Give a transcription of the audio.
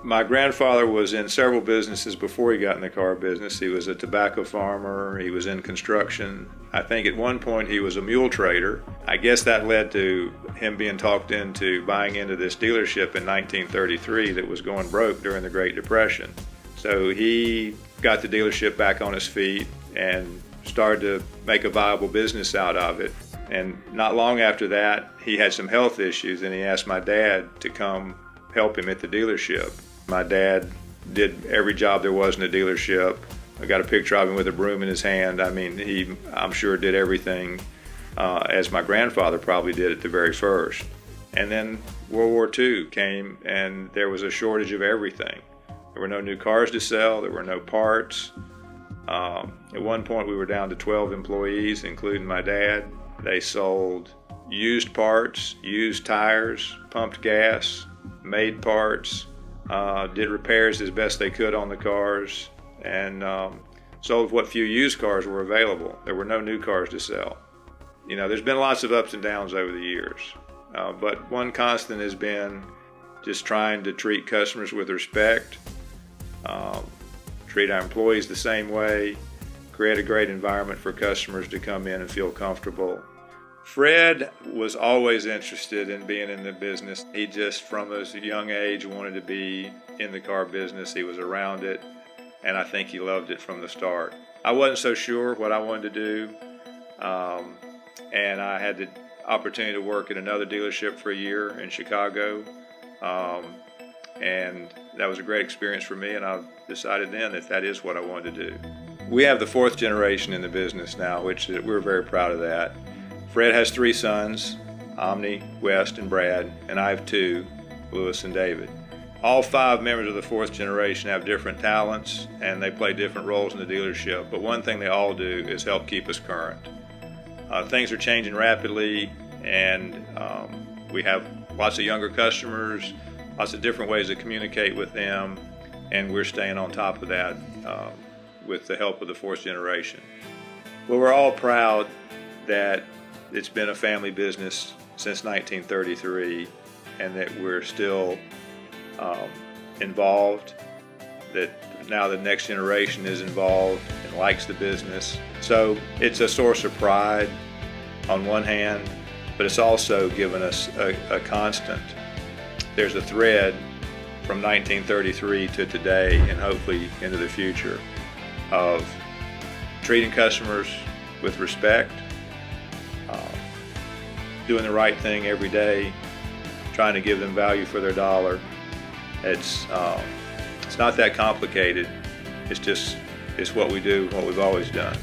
My grandfather was in several businesses before he got in the car business. He was a tobacco farmer, he was in construction. I think at one point he was a mule trader. I guess that led to him being talked into buying into this dealership in 1933 that was going broke during the Great Depression. So he got the dealership back on his feet and started to make a viable business out of it. And not long after that, he had some health issues and he asked my dad to come help him at the dealership. My dad did every job there was in the dealership. I got a picture of him with a broom in his hand. I mean, I'm sure did everything as my grandfather probably did at the very first. And then World War II came and there was a shortage of everything. There were no new cars to sell, there were no parts. At one point we were down to 12 employees, including my dad. They sold used parts, used tires, pumped gas, made parts, did repairs as best they could on the cars, and sold what few used cars were available. There were no new cars to sell. You know, there's been lots of ups and downs over the years, but one constant has been just trying to treat customers with respect, treat our employees the same way, create a great environment for customers to come in and feel comfortable. Fred was always interested in being in the business. He just, from a young age, wanted to be in the car business. He was around it, and I think he loved it from the start. I wasn't so sure what I wanted to do, and I had the opportunity to work at another dealership for a year in Chicago, and that was a great experience for me, and I decided then that that is what I wanted to do. We have the fourth generation in the business now, which we're very proud of that. Fred has three sons, Omni, West, and Brad, and I have two, Louis and David. All five members of the fourth generation have different talents, and they play different roles in the dealership, but one thing they all do is help keep us current. Things are changing rapidly, and we have lots of younger customers, lots of different ways to communicate with them, and we're staying on top of that with the help of the fourth generation. Well, we're all proud that it's been a family business since 1933 and that we're still involved, that now the next generation is involved and likes the business. So it's a source of pride on one hand, but it's also given us a constant. There's a thread from 1933 to today and hopefully into the future of treating customers with respect, doing the right thing every day, trying to give them value for their dollar. It's not that complicated. It's what we do, what we've always done.